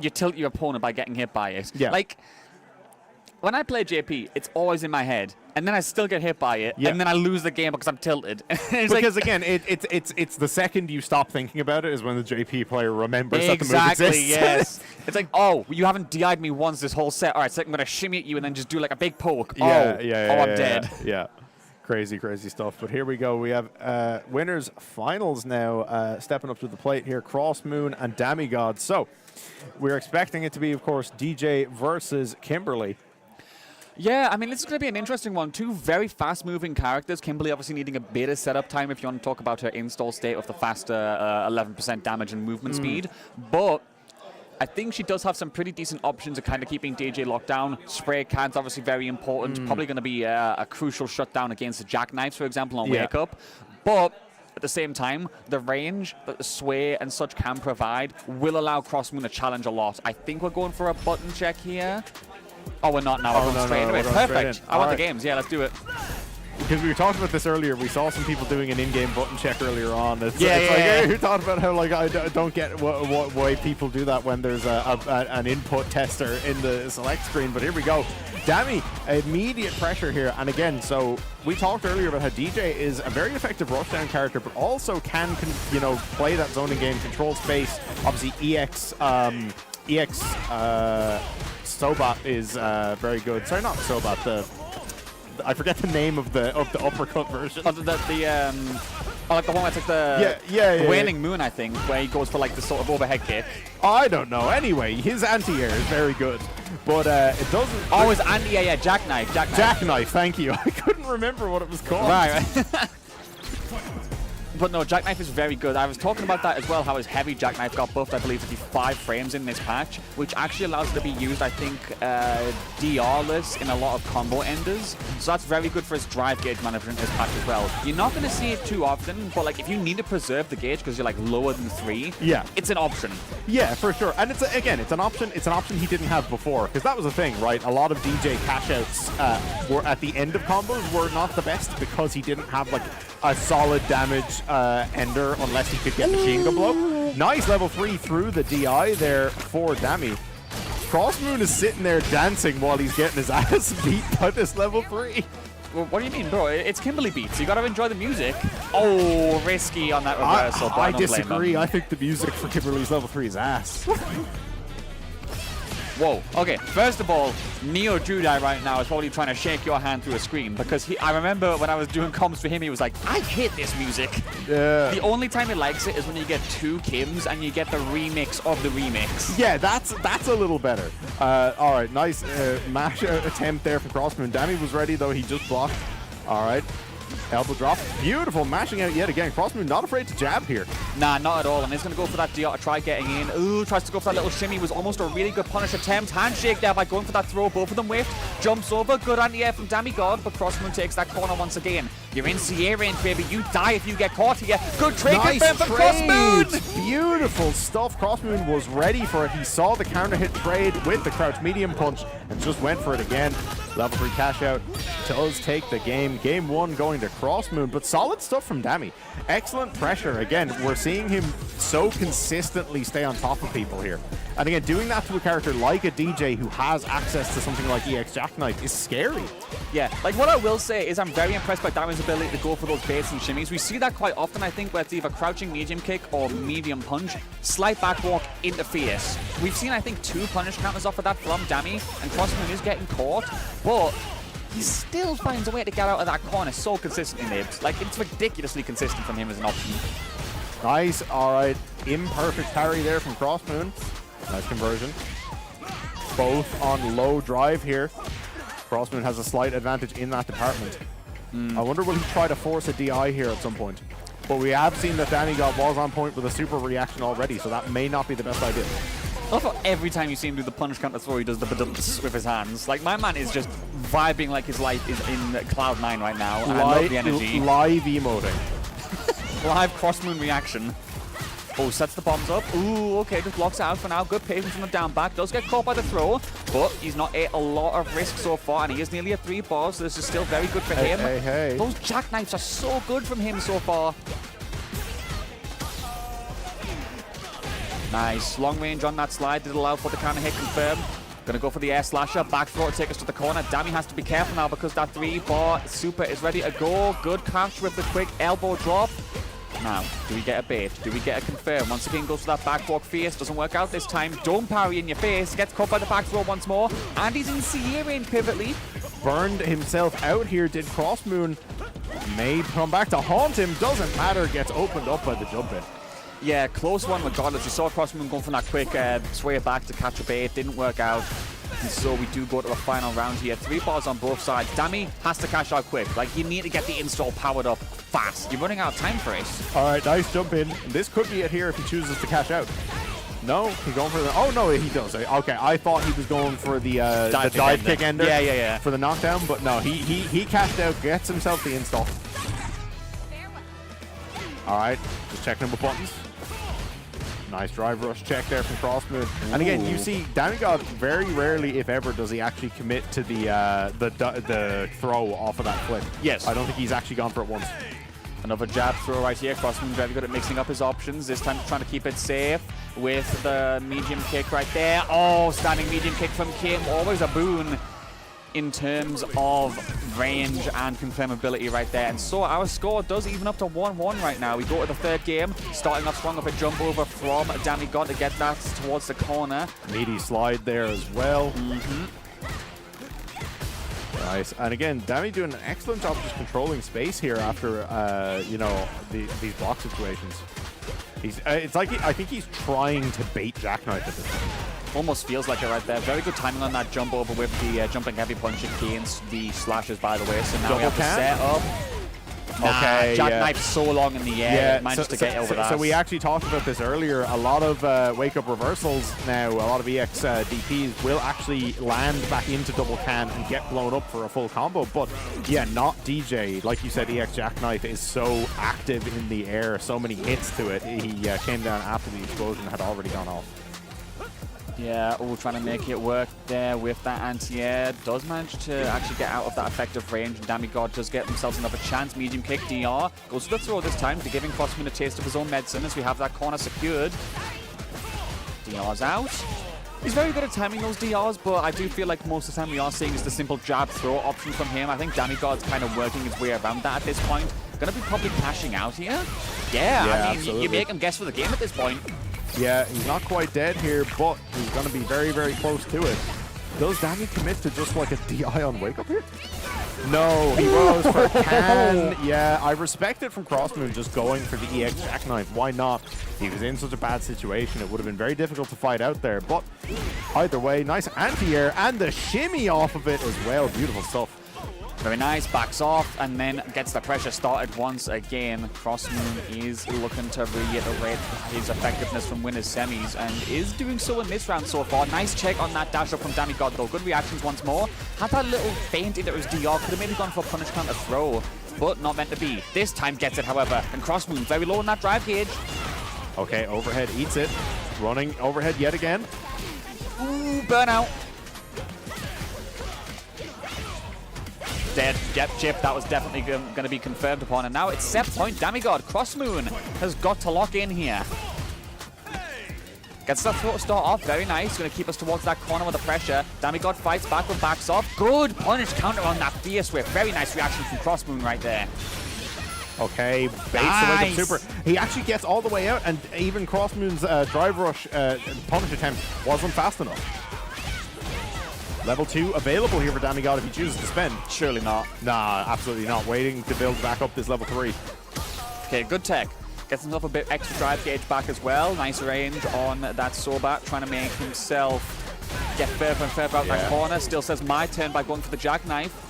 you tilt your opponent by getting hit by it. Yeah. Like, when I play JP, it's always in my head, and then I still get hit by it, and then I lose the game because I'm tilted. Because again, it's the second you stop thinking about it is when the JP player remembers that the move exists. Exactly, yes. It's like, oh, you haven't DI'd me once this whole set. All right, so I'm going to shimmy at you and then just do like a big poke. I'm dead. Yeah. Crazy, crazy stuff. But here we go. We have winners finals now stepping up to the plate here. CrossedMoon and Damigod. So we're expecting it to be, of course, DJ versus Kimberly. Yeah, I mean, this is going to be an interesting one. Two very fast-moving characters. Kimberly obviously needing a bit of setup time if you want to talk about her install state of the faster 11% damage and movement speed. But I think she does have some pretty decent options of kind of keeping DJ locked down. Spray can's obviously very important. Probably going to be a crucial shutdown against the jackknives, for example, on Wake Up. But at the same time, the range that the Sway and such can provide will allow CrossedMoon to challenge a lot. I think we're going for a button check here. Oh, we're not now. We're going straight into it. Perfect. I want the games. Yeah, let's do it. Because we were talking about this earlier, we saw some people doing an in-game button check earlier on. It's like, hey, who thought about how like I don't get why people do that when there's an input tester in the select screen. But here we go. Dami, immediate pressure here. And again, so we talked earlier about how DJ is a very effective rushdown character, but also can play that zoning game, control space. Obviously, EX Sobat is very good. Sorry, not Sobat. I forget the name of the uppercut version. Oh, like the one where it's like the Waning Moon, I think, where he goes for like the sort of overhead kick. I don't know. Anyway, his anti-air is very good, but it doesn't. Oh, his anti-air, yeah, jackknife. Jackknife. Thank you. I couldn't remember what it was called. Right. But no, Jackknife is very good. I was talking about that as well, how his heavy Jackknife got buffed, I believe, to be 5 frames in this patch, which actually allows it to be used, I think, DR-less in a lot of combo enders. So that's very good for his drive gauge management in this patch as well. You're not going to see it too often, but like if you need to preserve the gauge because you're like lower than 3, it's an option. Yeah, for sure. And it's an option. It's an option he didn't have before, because that was the thing, right? A lot of DJ cash outs were at the end of combos were not the best because he didn't have like a solid damage ender unless he could get machine gun blow. Nice level 3 through the DI there for Dami. CrossedMoon is sitting there dancing while he's getting his ass beat by this level 3. Well, what do you mean, bro? It's Kimberly beats. You got to enjoy the music. Oh, risky on that reversal. I disagree. I think the music for Kimberly's level 3 is ass. Whoa. Okay, first of all, Neo Judai right now is probably trying to shake your hand through a screen because I remember when I was doing comms for him, he was like, I hate this music. Yeah. The only time he likes it is when you get 2 Kims and you get the remix of the remix. Yeah, that's a little better. All right, nice mash attempt there from CrossedMoon. Dami was ready, though. He just blocked. All right. Elbow drop. Beautiful. Mashing out yet again. CrossedMoon not afraid to jab here. Nah, not at all. And he's going to go for that DR to try getting in. Ooh, tries to go for that little shimmy. Was almost a really good punish attempt. Handshake there by going for that throw. Both of them whiffed. Jumps over. Good anti-air from Damigod, but CrossedMoon takes that corner once again. You're in CA range, baby. You die if you get caught here. Good trade confirmed from CrossedMoon. Beautiful stuff. CrossedMoon was ready for it. He saw the counter hit trade with the crouch medium punch and just went for it again. Level 3 cash out does take the game. Game 1 going to CrossedMoon, but solid stuff from Dami. Excellent pressure. Again, we're seeing him so consistently stay on top of people here. And again, doing that to a character like a DJ who has access to something like EX Jackknife is scary. Yeah, like what I will say is I'm very impressed by Dami's ability to go for those baits and shimmies. We see that quite often, I think, where it's either crouching medium kick or medium punch, slight backwalk into face. We've seen, I think, 2 punish counters off of that from Dami, and CrossedMoon is getting caught, but he still finds a way to get out of that corner so consistently, Nibs. Like, it's ridiculously consistent from him as an option. Nice. All right. Imperfect parry there from CrossedMoon. Nice conversion. Both on low drive here. CrossedMoon has a slight advantage in that department. I wonder will he try to force a DI here at some point. But we have seen that Damigod was on point with a super reaction already, so that may not be the best idea. Also, every time you see him do the punish counter throw, he does the badumps with his hands. Like, my man is just vibing like his life is in Cloud 9 right now. And I love the energy. Live emoting. Live CrossedMoon reaction. Oh, sets the bombs up. Ooh, okay, just blocks it out for now. Good patience from the down back. Does get caught by the throw, but he's not at a lot of risk so far, and he is nearly at 3 bars, so this is still very good for him. Hey. Those jackknives are so good from him so far. Nice. Long range on that slide. Did allow for the counter hit confirm. Gonna go for the air slasher. Back throw to take us to the corner. Dami has to be careful now because that 3-bar super is ready to go. Good catch with the quick elbow drop. Now, do we get a bait? Do we get a confirm? Once again, goes for that back walk face. Doesn't work out this time. Don't parry in your face. Gets caught by the back throw once more. And he's in CA range pivotally. Burned himself out here. Did CrossedMoon. May come back to haunt him. Doesn't matter. Gets opened up by the jump in. Yeah, close one regardless. You saw CrossedMoon going for that quick sway back to catch a bait. Didn't work out. And so we do go to the final round here. 3 bars on both sides. Dami has to cash out quick. Like, you need to get the install powered up fast. You're running out of time for it. All right, nice jump in. This could be it here if he chooses to cash out. No, he's going for the... Oh, no, he does. Okay, I thought he was going for the dive kick ender. Yeah. For the knockdown, but no, he cashed out, gets himself the install. All right, just checking him with buttons. Nice drive rush check there from CrossedMoon. And again, you see Damigod very rarely, if ever, does he actually commit to the throw off of that flip. Yes. I don't think he's actually gone for it once. Another jab throw right here. CrossedMoon very good at mixing up his options. This time trying to keep it safe with the medium kick right there. Oh, standing medium kick from Kim. Always a boon in terms of range and confirmability right there. And so our score does even up to 1-1 right now. We go to the third game, starting off strong with a jump over from Damigod to get that towards the corner. Meaty slide there as well. Nice. And again, Dami doing an excellent job just controlling space here after, you know, these block situations. It's like I think he's trying to bait Jackknife at this point. Almost feels like it right there. Very good timing on that jump over with the jumping heavy punch against the slashes, by the way. So now we have to set up. Okay, Jackknife so long in the air, managed to get over that. So we actually talked about this earlier. A lot of wake-up reversals now, a lot of EX DPs will actually land back into double can and get blown up for a full combo. But yeah, not DJ. Like you said, EX Jackknife is so active in the air, so many hits to it. He came down after the explosion had already gone off. Yeah, trying to make it work there with that anti-air. Does manage to actually get out of that effective range. And Damigod does get themselves another chance. Medium kick, DR. Goes for the throw this time to giving CrossedMoon a taste of his own medicine as we have that corner secured. DR's out. He's very good at timing those DRs, but I do feel like most of the time we are seeing is the simple jab throw option from him. I think Damigod's kind of working his way around that at this point. Gonna be probably cashing out here. Yeah, I mean, you make him guess for the game at this point. Yeah, he's not quite dead here, but he's going to be very, very close to it. Does Dami commit to just like a DI on wake up here? No, he rose for can. Yeah, I respect it from CrossedMoon just going for the EX Jackknife. Why not? He was in such a bad situation. It would have been very difficult to fight out there. But either way, nice anti-air and the shimmy off of it as well. Beautiful stuff. Very nice, backs off, and then gets the pressure started once again. CrossedMoon is looking to reiterate his effectiveness from winners semis, and is doing so in this round so far. Nice check on that dash up from Damigod, though. Good reactions once more. Had that little feint into his DR, could have maybe gone for a punish counter throw, but not meant to be. This time gets it, however, and CrossedMoon very low on that drive gauge. Okay, overhead eats it. Running overhead yet again. Ooh, burnout. Dead. Yep, chip. That was definitely going to be confirmed upon. And now it's set point. Damigod. CrossedMoon has got to lock in here. Gets the throw to start off. Very nice. Going to keep us towards that corner with the pressure. Damigod fights back and backs off. Good punish counter on that fierce whip. Very nice reaction from CrossedMoon right there. Okay, baits the wake up super. He actually gets all the way out, and even CrossedMoon's drive rush punish attempt wasn't fast enough. Level 2 available here for Damigod if he chooses to spend. Surely not. Nah, absolutely not. Waiting to build back up this level 3. Okay, good tech. Gets himself a bit extra drive gauge back as well. Nice range on that Sobat, trying to make himself get further and further out that corner. Still says my turn by going for the jackknife.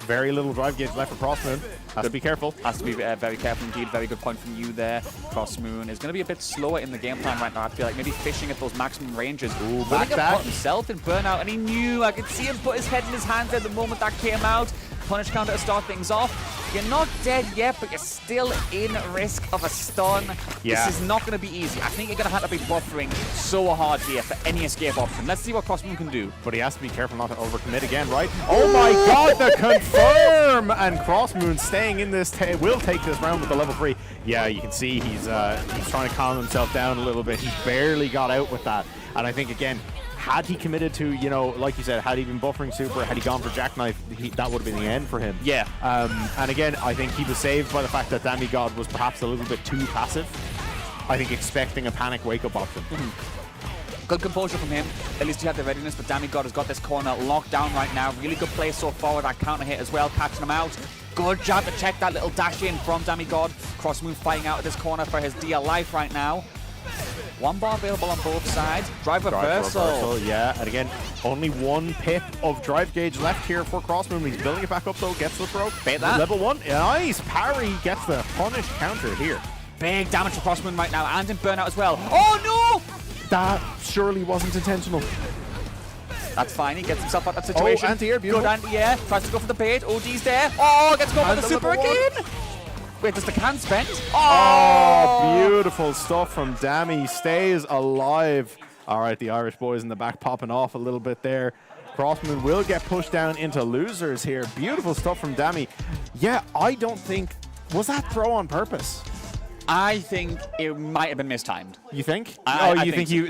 Very little drive gauge left for CrossedMoon. Has to be careful. Has to be very careful indeed. Very good point from you there. CrossedMoon is going to be a bit slower in the game plan right now. I feel like maybe fishing at those maximum ranges. Ooh, back that. Put himself in burnout, and he knew. I could see him put his head in his hands at the moment that came out. punish counter to start things off. You're not dead yet, but you're still in risk of a stun. Yeah. This is not going to be easy. I think you're going to have to be buffering so hard here for any escape option. Let's see what CrossedMoon can do. But he has to be careful not to overcommit again, right? Oh my god, the confirm! And CrossedMoon staying in this, will take this round with the level 3. Yeah, you can see he's trying to calm himself down a little bit. He barely got out with that. And I think, again, had he committed to, you know, like you said, had he been buffering super, had he gone for Jackknife, that would have been the end for him. Yeah. And again, I think he was saved by the fact that Damigod was perhaps a little bit too passive. I think expecting a panic wake-up option. Good composure from him. At least he had the readiness, but Damigod has got this corner locked down right now. Really good play so far with that counter hit as well, catching him out. Good job to check that little dash in from Damigod. CrossedMoon fighting out of this corner for his dear life right now. One bar available on both sides. Drive reversal. Yeah, and again, only 1 pip of drive gauge left here for CrossedMoon. He's building it back up though, gets the throw. Bait that. Level 1, nice parry, gets the punish counter here. Big damage for CrossedMoon right now, and in burnout as well. Oh no! That surely wasn't intentional. That's fine, he gets himself out of that situation. Oh, anti-air, beautiful. Good anti-air, tries to go for the bait. OD's there. Oh, gets going for the super again. Wait, does the can spend? Oh, beautiful stuff from Dami. Stays alive. All right, the Irish boys in the back popping off a little bit there. CrossedMoon will get pushed down into losers here. Beautiful stuff from Dami. Yeah, I don't think... Was that throw on purpose? I think it might have been mistimed. You think? I you think he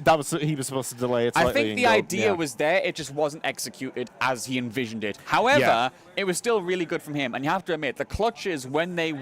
was supposed to delay it slightly? I think the idea was there, it just wasn't executed as he envisioned it. However, it was still really good from him. And you have to admit, the clutches, when they were